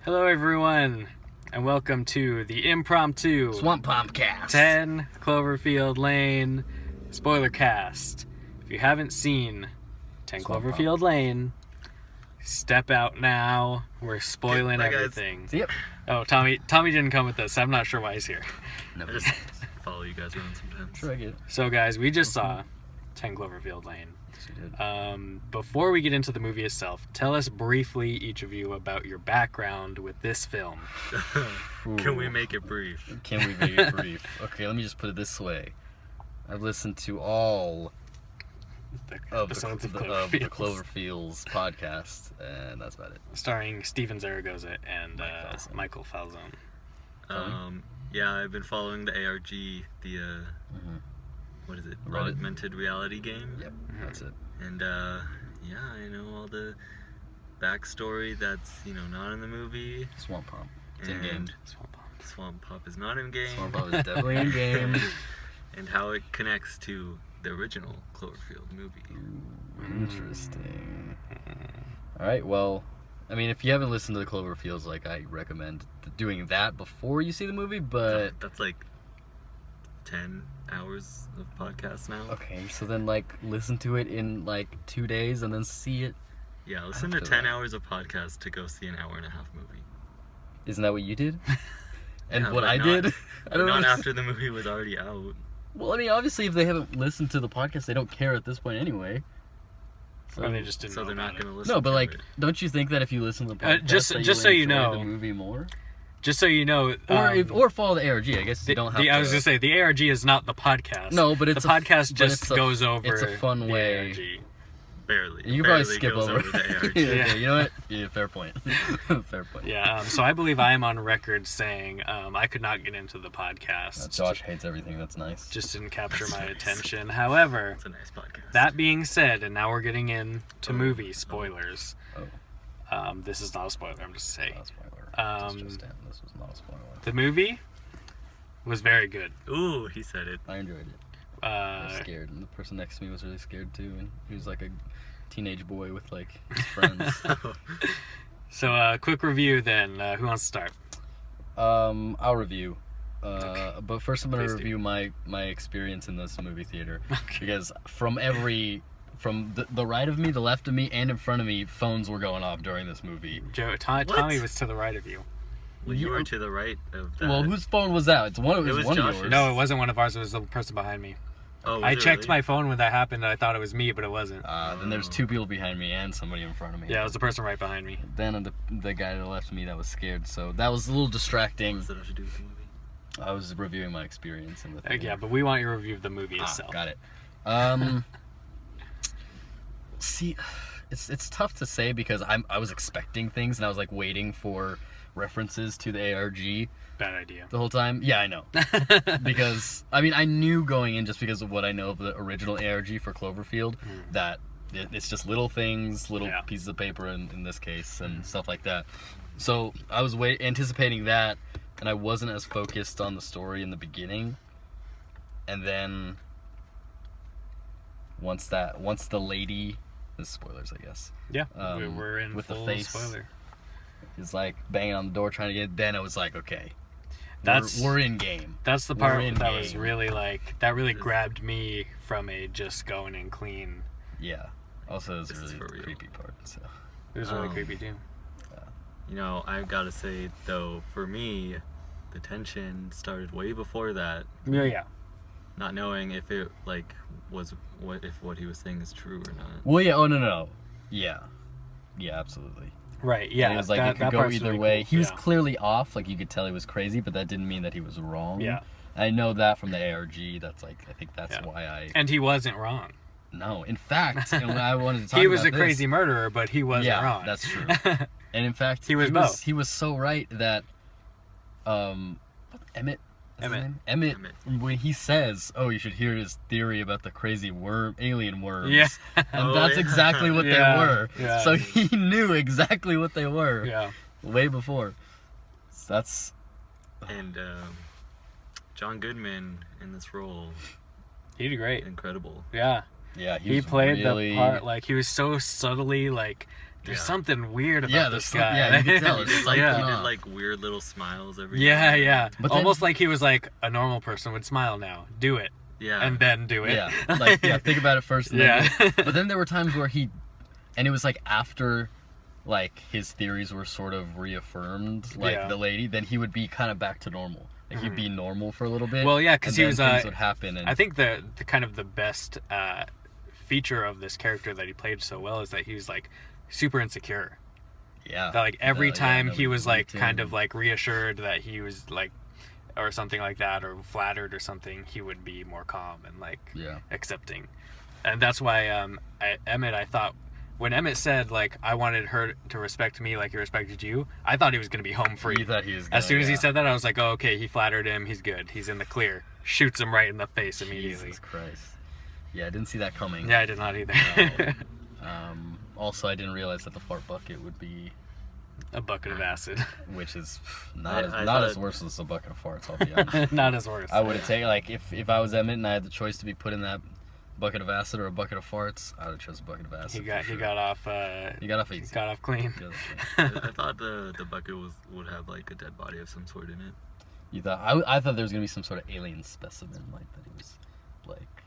Hello, everyone, and welcome to the impromptu Swamp Podcast 10 Cloverfield Lane Spoilercast. If you haven't seen 10 Swamp Cloverfield Lane, step out now. We're spoiling Bye, guys. everything. Yep. Oh, Tommy didn't come with us. I'm not sure why he's here. No, I just follow you guys around sometimes. sure I get it. So, guys, we just saw 10 Cloverfield Lane. Yes, you did. Before we get into the movie itself, tell us briefly, each of you, about your background with this film. Can we make it brief? Can we make it brief? Okay, let me just put it this way. I've listened to all of the Cloverfield's podcast, and that's about it. Starring Steven Zaragoza and Falzone. Michael Falzone. Yeah, I've been following the ARG, the what is it? Reddit? Augmented reality game. Yep, that's it. And yeah, I know all the backstory that's not in the movie. Swamp Pump. It's in game. And Swamp Pop. Swamp Pop is not in game. Swamp Pump is definitely in game. And how it connects to the original Cloverfield movie. Ooh, interesting. Alright, well, I mean, if you haven't listened to the Cloverfields, I recommend doing that before you see the movie, but... That's like 10 hours of podcast now. Okay, so then, listen to it in, 2 days and then see it. Yeah, listen to After 10 that. hours of podcast to go see an hour and a half movie. Isn't that what you did? And Yeah, what but I not- did? I don't Not know. after the movie was already out. Well, I mean, obviously, if they haven't listened to the podcast, they don't care at this point anyway. Or they just didn't So know they're not about going to it. listen No, but to it. don't you think that if you listen to the podcast, just that so you enjoy know- the movie more, Just so you know... or follow the ARG? I guess you don't have. I was going to say, the ARG is not the podcast. No, but it's the podcast just but goes over It's a fun the way. ARG. Barely. You can barely probably skip goes over. the ARG. Yeah, you know what? Yeah, fair point. Fair point. Yeah, so I believe I am on record saying I could not get into the podcast. Josh hates everything that's nice. Just didn't capture That's my nice. attention. However, It's a nice podcast. that being said, and now we're getting into movie spoilers. Oh. This is not a spoiler, I'm just saying. Not a spoiler. Um, Just this was not a spoiler. The movie was very good. Ooh, he said it. I enjoyed it. I was scared, and the person next to me was really scared too, and he was like a teenage boy with his friends. So, quick review then. Who wants to start? I'll review. Okay. But first I'm going Please to do. review my experience in this movie theater. Okay. Because from the right of me, the left of me, and in front of me, phones were going off during this movie. Tommy was to the right of you. Well, you were to the right of that. Well, whose phone was that? It was was one of Josh's. yours. No, it wasn't one of ours. It was the person behind me. Oh, was I it checked really? my phone when that happened, and I thought it was me, but it wasn't. Then there's two people behind me and somebody in front of me. Yeah, it was the person right behind me. Then the guy to the left of me that was scared, so that was a little distracting. What does that have to do with the movie? I was reviewing my experience in the theater. Yeah, but we want your review of the movie itself. Got it. See, it's tough to say because I was expecting things and I was waiting for references to the ARG Bad idea. the whole time. Yeah, I know. Because I mean, I knew going in just because of what I know of the original ARG for Cloverfield that it's just little things, little Yeah. pieces of paper in this case and stuff like that. So I was anticipating that, and I wasn't as focused on the story in the beginning. And then once the lady, this is spoilers, I guess. Yeah, we're in with the full face. spoiler. Is banging on the door trying to get it. Then I was like, okay, That's we're in game. That's the We're part in that was game. really that really grabbed me from a just going in clean. Yeah. Also, it's This a is really for real. creepy part. So It was really creepy too. I've got to say, though, for me, the tension started way before that. Yeah. Not knowing if it, was what he was saying is true or not. well, yeah. Oh no. Yeah. Yeah, absolutely. Right. Yeah. And it was that, it could that go part's either really way. cool. He was Yeah. clearly off. You could tell he was crazy, but that didn't mean that he was wrong. Yeah. I know that from the ARG. That's I think that's Yeah. why I. And he wasn't wrong. No, in fact, and when I wanted to talk He was about a crazy murderer, but he wasn't yeah, wrong. that's true. And in fact, He was both. He was so right that, Emmett. Is his Emmett. name? Emmett. When he says, "Oh, you should hear his theory about the crazy alien worms," Yeah. and Oh, that's yeah. exactly what Yeah, they were. yeah. So he knew exactly what they were Yeah. way before. So that's And John Goodman in this role, He did great. incredible. Yeah. yeah. He was played really, the part he was so subtly there's something weird about Yeah, this there's guy. Yeah, you can tell. He It's did, something he off. did like weird little smiles every Yeah, time. yeah. But then- Almost like he was like, a normal person would smile now. Do it. Yeah. And then do it. Yeah, like think about it first. And Yeah. Then but then there were times where and it was like after, like his theories were sort of reaffirmed, like Yeah. the lady, then he would be kind of back to normal. Like he'd be normal for a little bit. Well, yeah, because and he then was. things would happen. And I think the kind of the best feature of this character that he played so well is that he was like super insecure. yeah, That like every time he nobody was like believed him. kind of like reassured that he was like, or something like that, or flattered or something, he would be more calm and like Yeah. accepting. And that's why Emmett, I thought when Emmett said like I wanted her to respect me like he respected you, I thought he was gonna be home free. You thought he was. As soon as he yeah. said that, I was like, oh, okay, he flattered him, he's good, he's in the clear. Shoots him right in the face immediately. Jesus Christ. Yeah, I didn't see that coming. Yeah, I did not either. Also, I didn't realize that the fart bucket would be, A bucket of acid. which is not I not thought- as worse as a bucket of farts. I'll be honest. Not as worse. I would have taken, like, if I was Emmett and I had the choice to be put in that bucket of acid or a bucket of farts, I would have chosen a bucket of acid. He got for sure. got off. He got off easy. Got off clean. Yeah, that's right. I thought the bucket would have like a dead body of some sort in it. You thought I thought there was gonna be some sort of alien specimen, like that he was, like,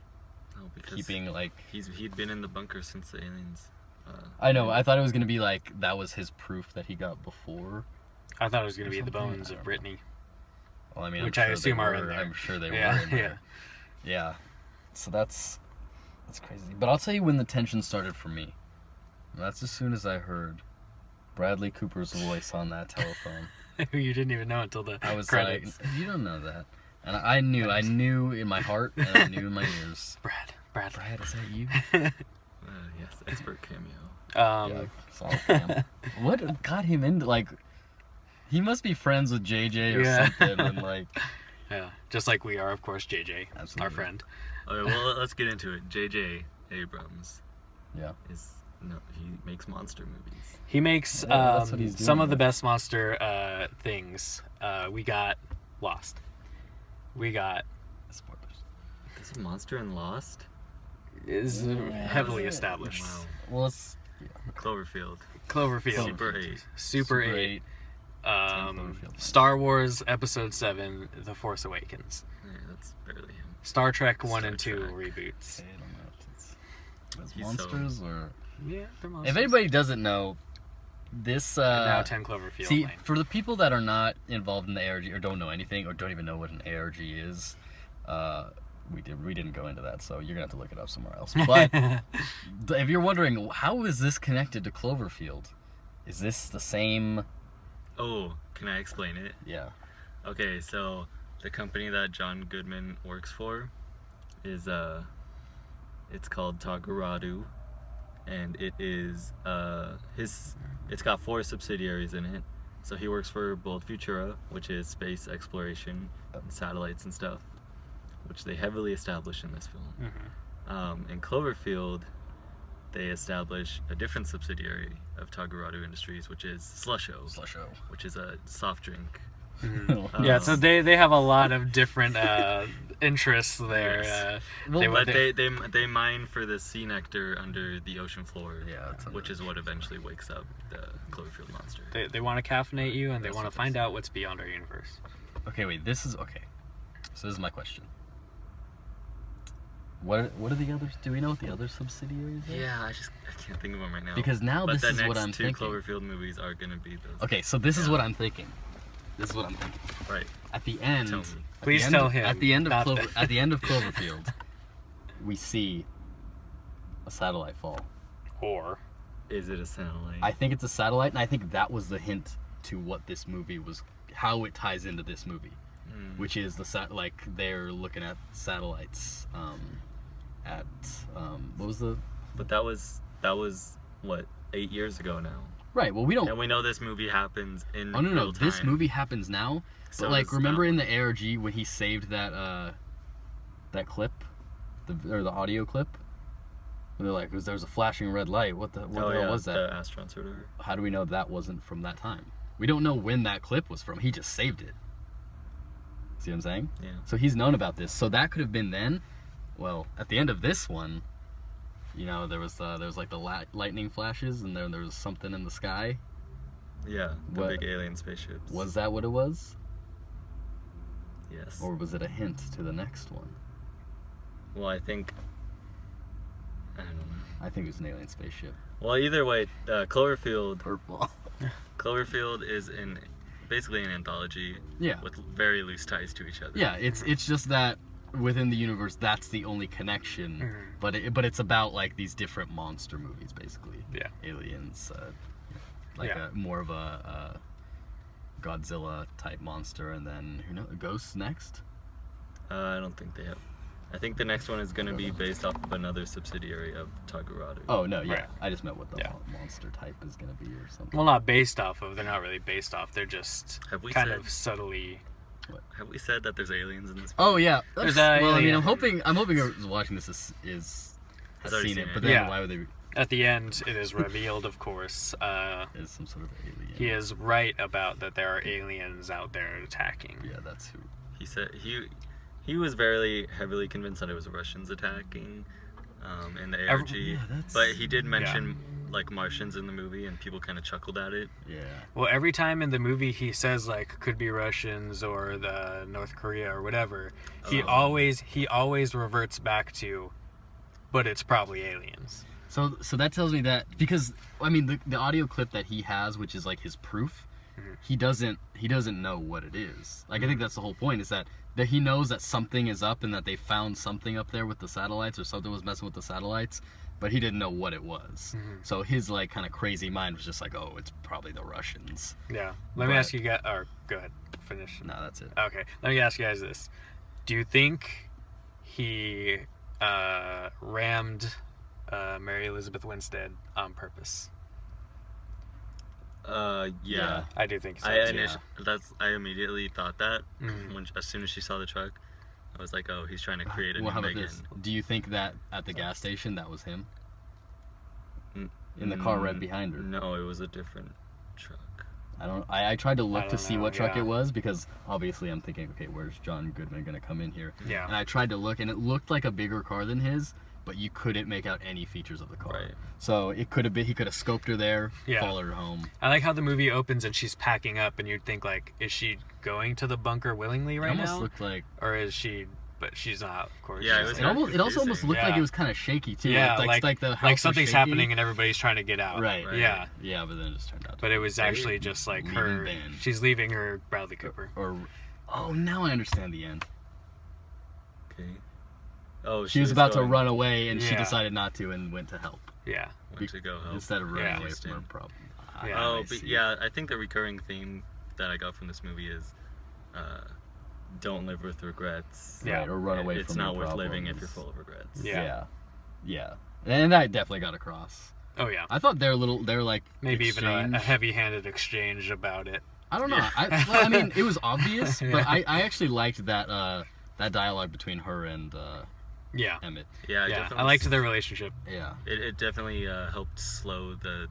No, because keeping, like. he'd been in the bunker since the aliens. I know. I thought it was gonna be like that was his proof that he got before. I thought it was gonna Or be the something, bones I of don't know. Brittany. Well, I mean, Which I'm I sure assume they are in were. there. I'm sure they Yeah, were in there. Yeah. So that's crazy. But I'll tell you when the tension started for me. And that's as soon as I heard Bradley Cooper's voice on that telephone. Who you didn't even know until the I was credits. like, you don't know that. And I knew in my heart and I knew in my ears. Brad. Brad, is that you? Yes, expert cameo. Yeah, solid cam. What got him into, like, he must be friends with JJ or Yeah. something, and like, Yeah, just like we are, of course, JJ, our Absolutely. friend. Okay, well let's get into it. J.J. Abrams yeah. he makes monster movies. He makes Yeah, that's what he's doing, some of the right? best monster things. We got Lost. We got Spoilers. There's a monster in Lost. is heavily established. Wow. Well, it's Cloverfield. Cloverfield. Super 8. Super 8. Cloverfield. Star Wars Episode 7, The Force Awakens. Yeah, that's barely him. Star Trek 1 Star and 2 Trek. reboots. I don't know if it's He's monsters or. Yeah, they're monsters. If anybody doesn't know, this now 10 Cloverfield see, Lane. for the people that are not involved in the ARG or don't know anything or don't even know what an ARG is, we didn't go into that, so you're gonna have to look it up somewhere else. But if you're wondering how is this connected to Cloverfield, is this the same? Oh, can I explain it? Yeah. Okay, so the company that John Goodman works for is it's called Tagaradu, and it is it's got 4 subsidiaries in it. So he works for both Futura, which is space exploration and satellites and stuff, which they heavily establish in this film. Mhm. In Cloverfield, they establish a different subsidiary of Tagaradu Industries, which is Slusho, which is a soft drink. Yeah, so they have a lot of different interests there. Yes. Well, But they mine for the sea nectar under the ocean floor, Yeah, it's under which is what eventually wakes up the Cloverfield monster. They want to caffeinate you, and they That's want to what find they out what's beyond our universe. Okay, wait. This is okay. So this is my question. What are the others? Do we know what the other subsidiaries are? Yeah, I can't think of them right now. Because now but this the is next what I'm 2 thinking. Cloverfield movies are gonna be those. Okay, so this is Yeah. what I'm thinking. Right. At the end, Tell me. at Please the end- tell him, At the end of not that. at the end of Cloverfield, we see a satellite fall. Or Is it a satellite? I think it's a satellite, and I think that was the hint to what this movie was, how it ties into this movie, which is like they're looking at satellites. What was the? But that was what 8 years ago now. Right. Well, we don't. And we know this movie happens in Oh no, real time. this movie happens now. So But like, is remember that in one. the ARG when he saved that clip, the audio clip? Where they're like, there was a flashing red light. What the hell was that? The astronauts or whatever. How do we know that wasn't from that time? We don't know when that clip was from. He just saved it. See what I'm saying? Yeah. So he's known about this. So that could have been then. Well, at the end of this one, You know, there was like the lightning flashes, and there was something in the sky. Yeah, the What- big alien spaceships. Was that what it was? Yes. Or was it a hint to the next one? Well, I don't know. I think it was an alien spaceship. Well, either way, Cloverfield Purple. is basically an anthology Yeah. with very loose ties to each other. Yeah, it's just that within the universe, that's the only connection. Mhm. But it's about like these different monster movies, basically. Yeah. Aliens, like Yeah. more of a Godzilla type monster, and then ghosts next. I don't think they have. I think the next one is going to be based off of another subsidiary of Taguradu. Oh no, yeah. Right. I just meant what the Yeah. monster type is gonna be or something. Well, not based off of. They're not really based off. They're just Have we kind said- of subtly. Have we said that there's aliens in this? Oh yeah. There's Well, I mean, alien. I'm hoping whoever's watching this has Has seen already it, seen but it. then Yeah. why would they? At the end, it is revealed, of course. Is some sort of alien? He is right about that there are aliens out there attacking. Yeah, that's who. He said he was very heavily convinced that it was Russians attacking in the ARG, yeah, that's- but he did mention like Martians in the movie, and people kind of chuckled at it. Yeah. Well, every time in the movie he says like could be Russians or the North Korea or whatever, he Oh. always reverts back to, but it's probably aliens. So that tells me that, because I mean the audio clip that he has, which is like his proof, Mhm. he doesn't know what it is. Like I think that's the whole point, is that he knows that something is up and that they found something up there with the satellites, or something was messing with the satellites, but he didn't know what it was. Mhm. So his like kind of crazy mind was just like, oh, it's probably the Russians. Yeah. Let me But- ask you guys. Or go ahead. Finish. No, that's it. Okay. Let me ask you guys this: do you think he rammed Mary Elizabeth Winstead on purpose? Yeah. I do think so. I immediately thought that Mhm. as soon as she saw the truck, I was like, oh, he's trying to create a Well, new how about Megan. this? Do you think that at the gas station that was him? N- In the car right behind her? No, it was a different truck. I tried to look I to don't see know, what truck yeah. it was, because obviously I'm thinking, okay, where's John Goodman gonna come in here? Yeah. And I tried to look, and it looked like a bigger car than his, but you couldn't make out any features of the car. Right. So it could have been, he could have scoped her there, Yeah. followed her home. I like how the movie opens and she's packing up, and you'd think like, is she going to the bunker willingly right it almost now, looked like, or is she? But she's not, of course. Yeah, She's it was it like- almost also almost confusing. looked like Yeah. it was kind of shaky too. yeah, like the house like was something's shaky. happening and everybody's trying to get out. Right. Yeah. Yeah, but then it just turned out. But it was actually just like Leaving her. van. She's leaving her Bradley Cooper. Or oh, now I understand the end. Okay. Oh, She was about to going- run away, and she Yeah. decided not to, and went to help Yeah. Went to go help. instead of running Yeah. away from her problem. Yeah. Oh, I but see. yeah, I think the recurring theme that I got from this movie is, don't live with regrets. Yeah. Right, or run away It's from not your worth living if problems. you're full of regrets. Yeah. Yeah. And that definitely got across. Oh yeah. I thought they're like Maybe even a exchange- heavy-handed exchange about it. I don't know. Yeah. I mean, it was obvious, Yeah. but I actually liked that that dialogue between her and Yeah. Emmett. Yeah, Yeah. definitely I liked their relationship. Yeah. It definitely helped slow the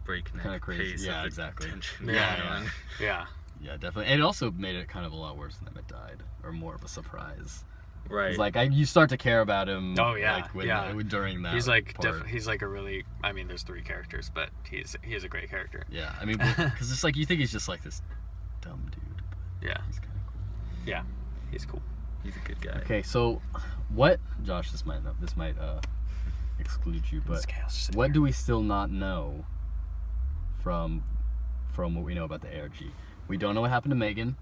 breakneck Kinda crazy. pace Yeah, of the exactly. tension Yeah. going on. Yeah. Yeah, definitely. And it also made it kind of a lot worse when Emmett died, or more of a surprise. Right. It's like you start to care about him. Oh, yeah, Like when, yeah. during that. He's like part. he's like a really. I mean, there's 3 characters, but he is a great character. Yeah, I mean, because it's like you think he's just like this dumb dude, but Yeah. he's kind of cool. Yeah. He's cool. He's a good guy. Okay, so what, Josh? This might exclude you, but It's chaos. what do we still not know from what we know about the ARG? We don't know what happened to Megan.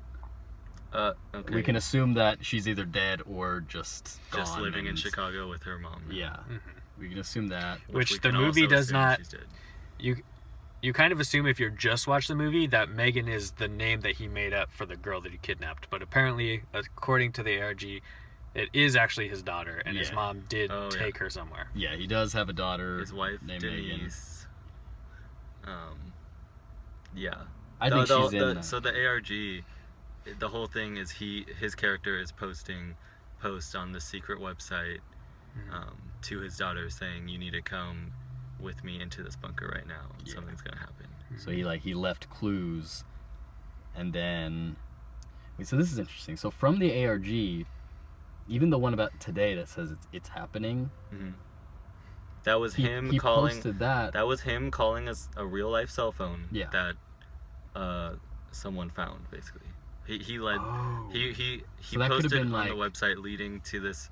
Okay. We can assume that she's either dead or just just gone living in and- Chicago with her mom. Yeah, Mhm. we can assume that. Which we the can movie also does assume not- she's dead. You kind of assume if you just watch the movie that Megan is the name that he made up for the girl that he kidnapped, but apparently, according to the ARG, it is actually his daughter, and his Yeah. mom did Oh, yeah. take her somewhere. Yeah, he does have a daughter. His wife named Megan. Denise. Yeah. I think she's in. So the ARG, the whole thing is his character is posting posts on the secret website to his daughter saying, "You need to come with me into this bunker right now. And Yeah. Something's gonna happen." So he left clues, and then wait. So this is interesting. So from the ARG, even the one about today that says it's happening, Mhm. That was him he calling. posted that. That was him calling us a real life cell phone. Yeah. That someone found basically. He led. Oh. He So that could've posted been, on the like- website leading to this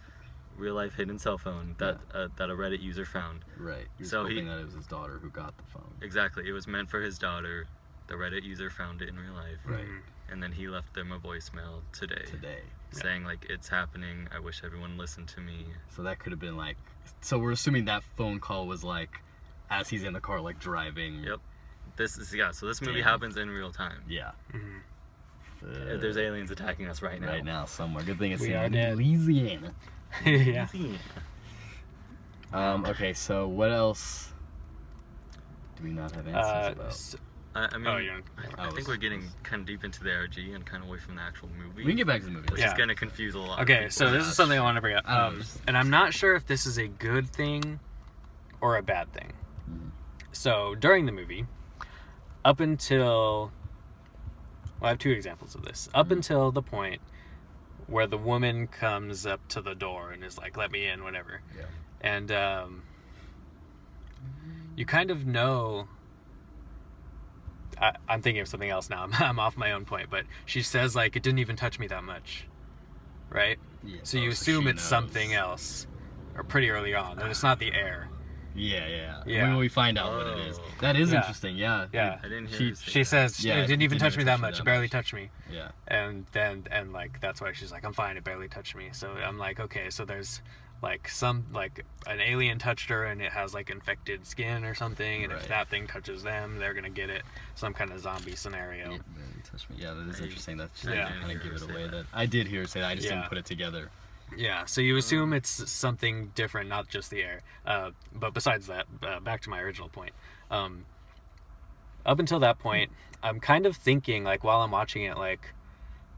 real life hidden cell phone that that a Reddit user found. Right. He was So hoping he- that it was his daughter who got the phone. Exactly. It was meant for his daughter. The Reddit user found it in real life. Right. And then he left them a voicemail today. Saying like, it's happening. I wish everyone listened to me. So that could have been like. So we're assuming that phone call was like, as he's in the car, like driving. Yep. So this movie Damn. happens in real time. Yeah. There's aliens attacking us right now. Right now somewhere. Good thing it's We are in dead. Louisiana. Yeah. Okay, so what else do we not have answers about? s- I mean, Oh, yeah. I think we're getting kind of deep into the ARG and kind of away from the actual movie. We can get back to the movie. Which Yeah. is going to confuse a lot. of Okay, people. so this is something I want to bring up. I don't know. And I'm not sure if this is a good thing or a bad thing. So during the movie, up until. Well, I have two examples of this. Up until the point where the woman comes up to the door and is like, let me in, whatever. Yeah. And you kind of know. I'm thinking of something else now. I'm off my own point, but she says like it didn't even touch me that much, right? Yeah. So you Oh, assume she it's knows. something else, or pretty early on, and it's not the air. Yeah. Yeah. When we find out what it is. Oh. That is Yeah. interesting, yeah. Yeah. I didn't hear She- you say She that. says Yeah, it didn't even touch me that much. It barely much. touched me, Yeah. and like that's why she's like, I'm fine. It barely touched me. So I'm like, okay, so there's like some like an alien touched her and it has like infected skin or something, and if Right. that thing touches them, they're gonna get it. Some kind of zombie scenario. Yeah, barely touched me. Yeah, that is I- interesting. That I Yeah. didn't kind hear of give her it say away. that. That I did hear her say that. I just Yeah. didn't put it together. Yeah, so you assume it's something different, not just the air. But besides that, back to my original point. Up until that point, I'm kind of thinking, like, while I'm watching it, like,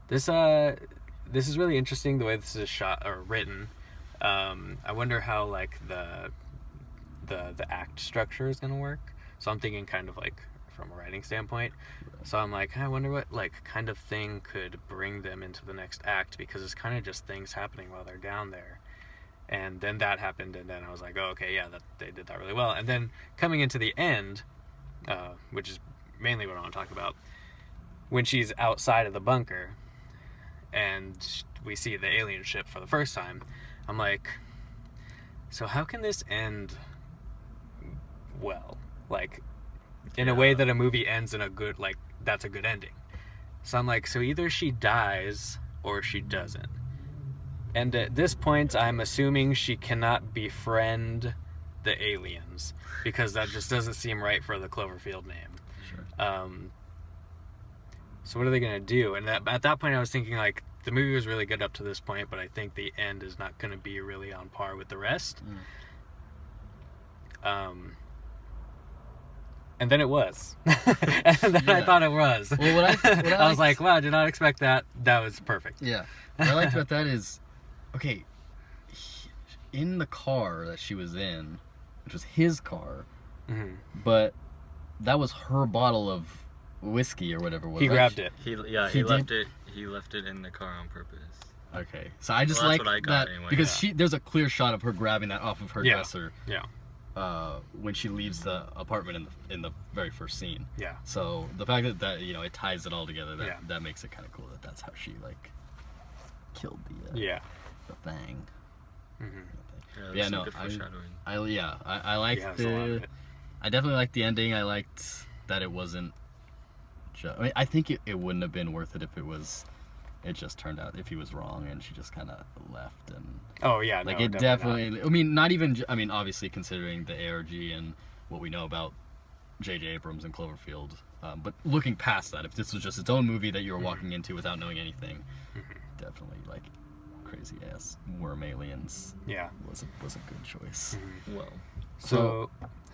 this is really interesting the way this is shot or written. I wonder how, like, the act structure is gonna work. So I'm thinking kind of like from a writing standpoint. So I'm like, I wonder what like kind of thing could bring them into the next act, because it's kind of just things happening while they're down there. And then that happened, and then I was like, oh, okay, yeah, they did that really well. And then coming into the end, which is mainly what I want to talk about, when she's outside of the bunker and we see the alien ship for the first time, I'm like, so how can this end well? Like, in a way that a movie ends in a good, like, that's a good ending. So I'm like, so either she dies or she doesn't. And at this point, I'm assuming she cannot befriend the aliens, because that just doesn't seem right for the Cloverfield name. Sure. So what are they going to do? And at that point, I was thinking, like, the movie was really good up to this point, but I think the end is not going to be really on par with the rest. And then it was. And then I thought it was. Well, what I I was liked- like, wow, I did not expect that. That was perfect. Yeah. What I liked about that is, okay, in the car that she was in, which was his car, Mhm. but that was her bottle of whiskey or whatever it was. He right? grabbed it. He left it. He left it in the car on purpose. Okay, so I just Well, that's like what I got that anyway, because yeah. there's a clear shot of her grabbing that off of her Yeah. dresser Yeah. when she leaves the apartment in the very first scene. Yeah. So the fact that it ties it all together, that Yeah. that makes it kind of cool that that's how she like killed the Yeah. the thing. Mhm. Yeah, there's Yeah, some no, good foreshadowing. I liked Yeah, there's a lot of the. it. I definitely liked the ending. I liked that it wasn't. I mean, I think it wouldn't have been worth it if it was. It just turned out if he was wrong and she just kind of left and Oh, yeah. like no, it definitely definitely. I mean, not even. I mean, obviously considering the ARG and what we know about J.J. Abrams and Cloverfield, but looking past that, if this was just its own movie that you were walking into without knowing anything, definitely like crazy ass worm aliens not. Yeah. was a good choice. Well, So,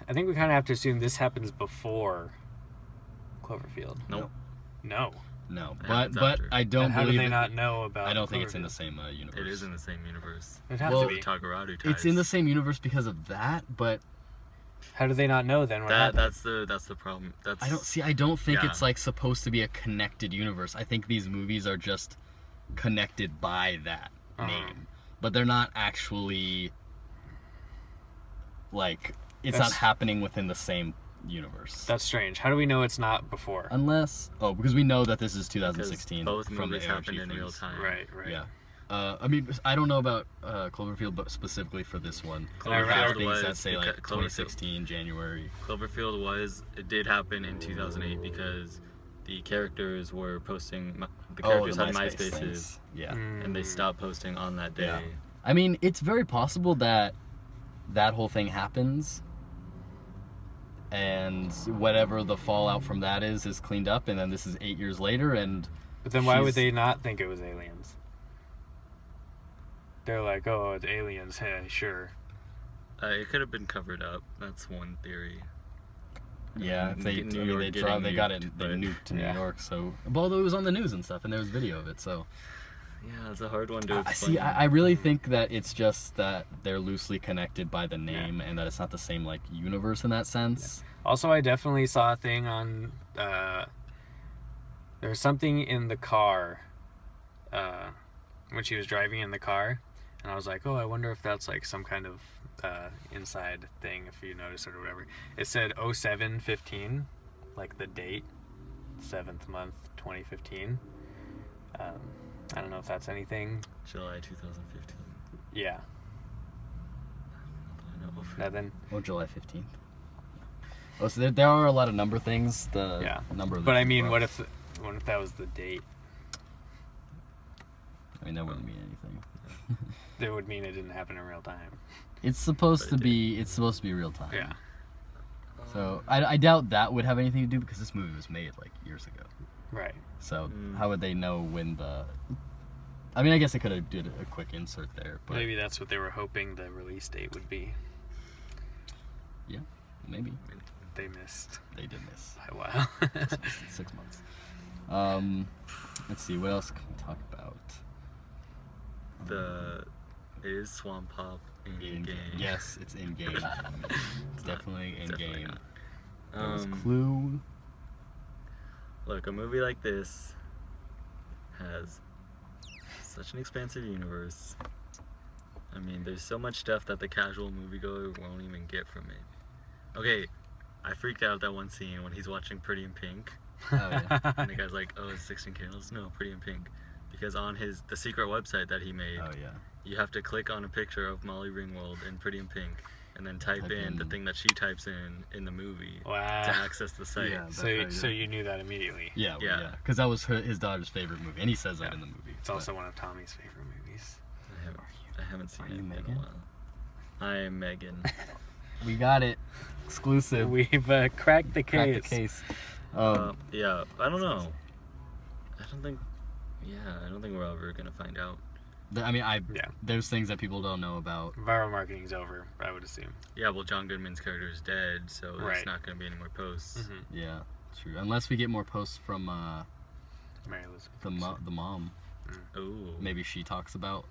I think we kind of have to assume this happens before Cloverfield. nope. No. No, It but happens but after. I don't And how do believe they it. not know about I don't think it's in the Cloverfield? same universe. It is in the same universe. It has Well, to be. Tagaradu ties. It's in the same universe because of that, but How do they not know then what That happened? that's the problem. That's I don't think Yeah. it's like supposed to be a connected universe. I think these movies are just connected by that Uh-huh. name, but they're not actually like it's That's- not happening within the same universe. That's strange. How do we know it's not before? Unless because we know that this is Because 2016 both from the movies happened in ARG real freeze. time. Right. Yeah. I mean, I don't know about Cloverfield, but specifically for this one, we have Cloverfield things that was say like Cloverfield. 2016 January. Cloverfield it did happen in 2008 because the characters were posting, the Oh, characters the had MySpace MySpaces, things. Yeah. and they stopped posting on that day. Yeah. I mean, it's very possible that that whole thing happens, and whatever the fallout from that is cleaned up, and then this is 8 years later, and But then why would she's- they not think it was aliens? They're like, oh, it's aliens. Hey, sure. It could have been covered up. That's one theory. Yeah, if they, New I mean, York they getting they got nuked, it, they but- nuked to Yeah. New York. So, but although it was on the news and stuff, and there was video of it, so Yeah, it's a hard one to I explain. see. I really think that it's just that they're loosely connected by the name, and that it's not the same like universe in that sense. Also, I definitely saw a thing on. There was something in the car when she was driving in the car, and I was like, oh, I wonder if that's like some kind of inside thing, if you notice it or whatever. It said 07/15, like the date, 7th month, 2015. I don't know if that's anything. July 2015. Yeah, I know. nothing. Oh, July 15th. Oh, so there are a lot of number things. The Yeah. number. Of the But I mean, brought- what if that was the date? I mean, that wouldn't mean anything. That would mean it didn't happen in real time. It's supposed But to it be. It's supposed to be real time. Yeah. So I doubt that would have anything to do because this movie was made like years ago. Right. So Mm. how would they know when the? I mean, I guess they could have did a quick insert there, but Maybe that's what they were hoping the release date would be. maybe They missed they did miss. by a while. Just missed it 6 months. Let's see. What else can we talk about? Is Swamp Pop in game? Yes, it's in game. It's definitely in definitely game. not. There was Um, Clue. Look, a movie like this has such an expansive universe. I mean, there's so much stuff that the casual moviegoer won't even get from it. Okay, I freaked out at that one scene when he's watching Pretty in Pink, Oh, yeah. and the guy's like, "Oh, it's 16 Candles." No, Pretty in Pink, because on the secret website that he made, Oh yeah. you have to click on a picture of Molly Ringwald in Pretty in Pink, and then type Type in the in- thing that she types in the movie Wow. to access the site. Yeah. So, That's right, yeah. you knew that immediately. Yeah, well, Yeah. yeah. Because that was his daughter's favorite movie, and he says that Yeah. in the movie. It's also one of Tommy's favorite movies. I haven't seen Are it you in Megan? a while. I am Megan. We got it. Exclusive. We've cracked the Cracked case. the case. Yeah, I don't know. I don't think we're ever gonna find out. I mean, Yeah. there's things that people don't know about. Viral marketing's over, I would assume. Yeah, well, John Goodman's character is dead, so there's Right. not gonna be any more posts. Mhm. Yeah, true. Unless we get more posts from Mary Elizabeth. the mom. Ooh. Maybe she talks about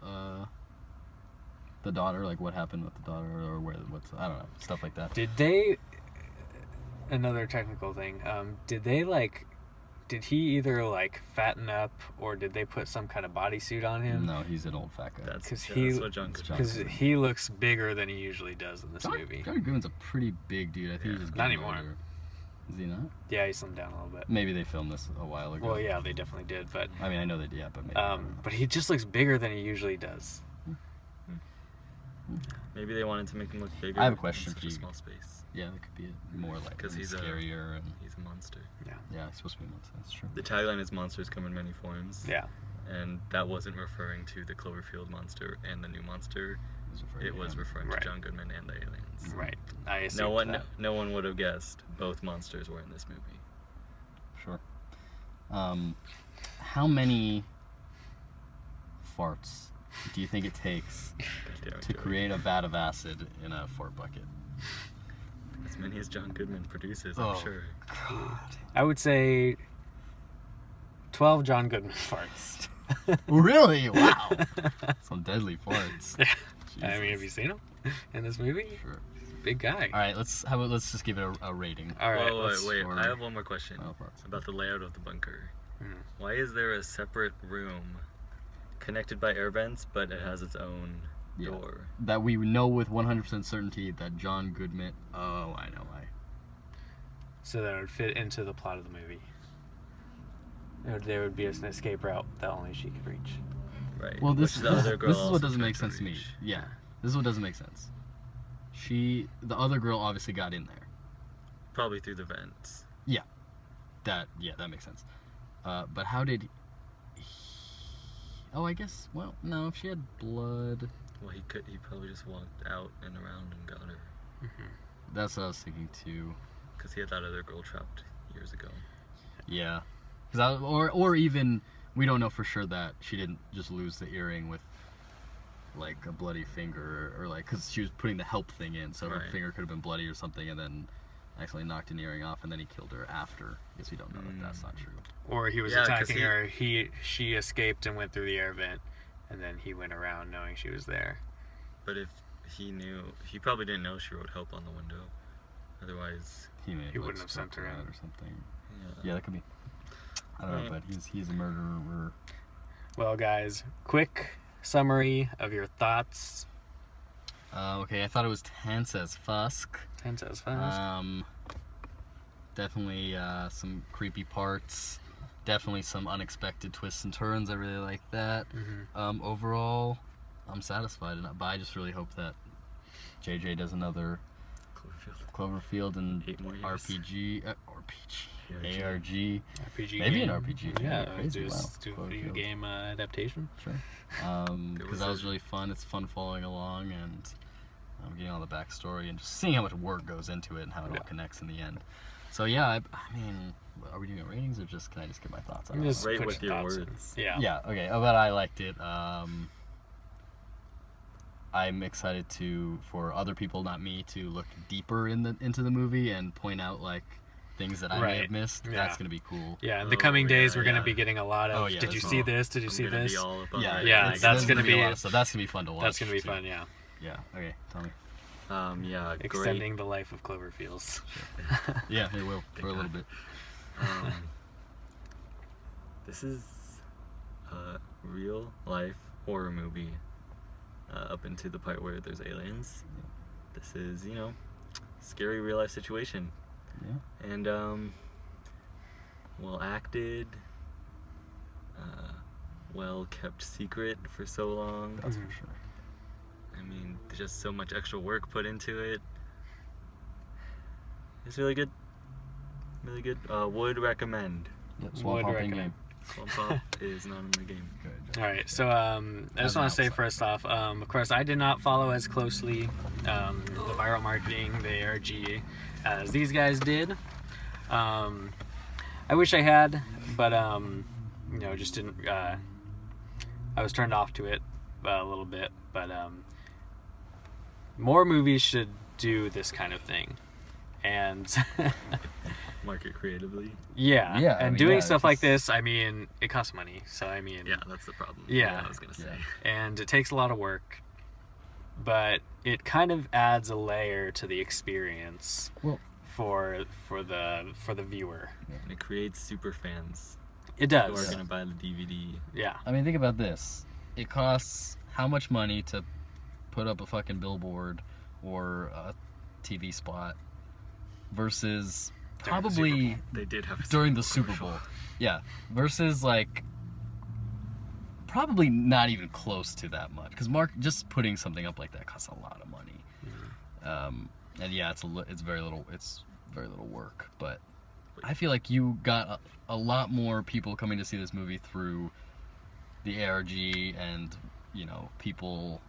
the daughter, like what happened with the daughter, or what's I don't know, stuff like that. Did they? Another technical thing. Did he either like fatten up or did they put some kind of bodysuit on him? No, he's an old fat guy. That's, 'Cause yeah, he- that's what John it's Goodman. Because he looks bigger than he usually does in this movie. John Goodman's a pretty big dude. I think Yeah. he's just Not getting anymore. older. Is he not? Yeah, he slimmed down a little bit. Maybe they filmed this a while ago. Well, yeah, they definitely did, but I mean, I know they did, yeah, but maybe. I don't know. but he just looks bigger than he usually does. Maybe they wanted to make him look bigger. I have a in question such for a you. small space. Yeah, that could be more like 'Cause he's a- scarier and He's a monster. yeah, it's supposed to be monster. That's true. The tagline is "Monsters come in many forms." Yeah. And that wasn't referring to the Cloverfield monster and the new monster. It was referring Right. to John Goodman and the aliens. Right. I assumed No one, that. no one would have guessed both monsters were in this movie. Sure. How many farts do you think it takes God damn it, to Joey. create a vat of acid in a fart bucket? As many as John Goodman produces, Oh. I'm sure. God. I would say 12 John Goodman farts. Really? Wow. Some deadly farts. I mean, have you Jesus. seen him in this movie? Sure. Big guy. All right, let's just give it a rating. All right. Wait, or- I have one more question Oh, farts. about the layout of the bunker. Hmm. Why is there a separate room connected by air vents, but it has its own Yeah. door. That we know with 100% certainty that John Goodman. Oh, I know why. So that it would fit into the plot of the movie. There would be an escape route that only she could reach. Right. Well, this Which the other girl is also what doesn't tried make to sense to me. reach. Yeah, this is what doesn't make sense. The other girl obviously got in there. Probably through the vents. That makes sense. But how did oh, I guess, well, no, if she had blood... Well, he probably just walked out and around and got her. Mm-hmm. That's what I was thinking, too. Because he had that other girl trapped years ago. Yeah. Or even, we don't know for sure that she didn't just lose the earring with, like, a bloody finger, or like, because she was putting the help thing in, so her Right. finger could have been bloody or something, and then accidentally knocked an earring off, and then he killed her after. I guess we don't know if that's not true. Or he was Yeah, 'cause attacking her. She escaped and went through the air vent, and then he went around knowing she was there. But if he knew, he probably didn't know she wrote help on the window. Otherwise, He wouldn't have sent her out in. or something. yeah. Yeah, that could be. I don't know, Right. but he's a murderer. Well, guys, quick summary of your thoughts. Okay, I thought it was tense as fuck. Tense as fast. Definitely some creepy parts. Definitely some unexpected twists and turns. I really like that. Mm-hmm. Overall, I'm satisfied, but I just really hope that JJ does another Cloverfield and 8 more years. RPG, ARG, RPG maybe game. an RPG. Yeah, Crazy. do Wow. a video Cloverfield. game adaptation. Sure. Because that was really fun. It's fun following along and getting all the backstory and just seeing how much work goes into it and how it all connects in the end. So yeah, I mean, are we doing ratings or can I just get my thoughts on it? Just Rate put with your your thoughts in. words. Yeah. Yeah, okay. But I liked it. I'm excited for other people, not me, to look deeper into the movie and point out like things that I may Right. have missed. Yeah. That's gonna be cool. Yeah, in the Oh, coming days, yeah, we're going to yeah. be getting a lot of, Oh, yeah, did you that's see all. this? Did you I'm see gonna this? Be all up on Yeah, that. Yeah, it's- that's there's gonna be a be- lot of stuff. That's gonna be fun to watch. That's going to be too. fun, yeah. Yeah. Okay. Tell me. Yeah, great. Extending the life of Cloverfields. Yeah, it will Thank for a little God. bit. This is a real life horror movie. Up into the part where there's aliens. This is, scary real life situation. Yeah. And well acted, well kept secret for so long. That's Mhm. for sure. I mean, there's just so much extra work put into it. It's really good. Really good. Would recommend. Yep. Would Swamp hopping recommend. game. Swamp Pop is not in the game. Good. All right, so I just want to say first off, of course, I did not follow as closely the viral marketing, the ARG, as these guys did. I wish I had, but just didn't. I was turned off to it a little bit, but more movies should do this kind of thing, and. Market creatively. Yeah, I and mean, doing yeah, stuff it's like just- this, I mean, it costs money. So I mean, Yeah, that's the problem. Yeah. I was gonna say. Yeah. and it takes a lot of work, but it kind of adds a layer to the experience Well- for the viewer. And it creates super fans It who are does. gonna buy the DVD. Yeah. I mean, think about this. It costs how much money to put up a fucking billboard or a TV spot versus During the probably Super They did have a during the Super Super Bowl Bowl. Yeah, versus like probably not even close to that much because just putting something up like that costs a lot of money. And yeah, it's very little work, but I feel like you got a lot more people coming to see this movie through the ARG and people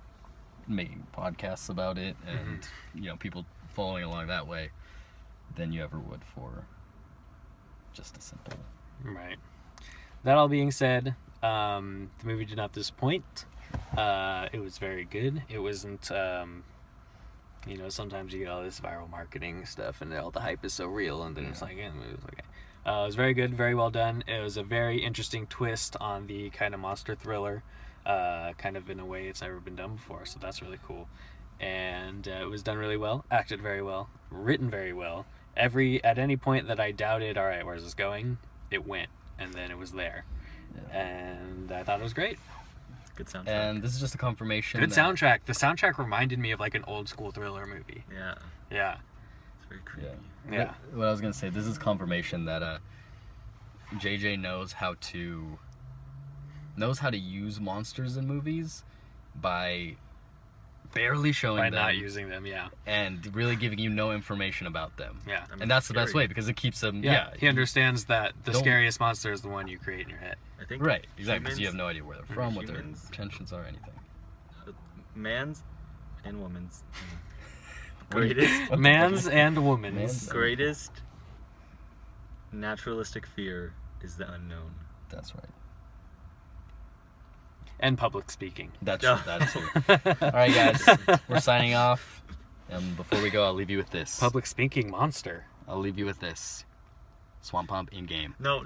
making podcasts about it and people following along that way than you ever would for just a simple. Right. That all being said, the movie did not disappoint. It was very good. It wasn't, sometimes you get all this viral marketing stuff and all the hype is so real, and then it's like, yeah, the movie was okay. It was very good, very well done. It was a very interesting twist on the kind of monster thriller, kind of in a way it's never been done before, so that's really cool. And it was done really well, acted very well, written very well. At any point that I doubted, all right, where's this going? It went, and then it was there. Yeah. And I thought it was great. Good soundtrack. And this is just a confirmation. Good that- soundtrack. The soundtrack reminded me of like an old school thriller movie. Yeah. Yeah. It's very creepy. Yeah. Yeah. What I was gonna say, this is confirmation that JJ knows how to use monsters in movies by barely showing By them not using them, yeah. and really giving you no information about them. Yeah. I mean, And that's the best scary. way because it keeps them. Yeah. Yeah. He understands that the Don't- scariest monster is the one you create in your head. I think Right. Exactly. Because you have humans- no idea where they're from, what their Humans- intentions are, anything. man's and woman's greatest Man's and Man's- woman's. greatest naturalistic fear is the unknown. That's right. And public speaking. That's Yeah. that too. All right, guys, we're signing off. And before we go, I'll leave you with this. Public speaking monster. I'll leave you with this. Swamp Pump in game. No,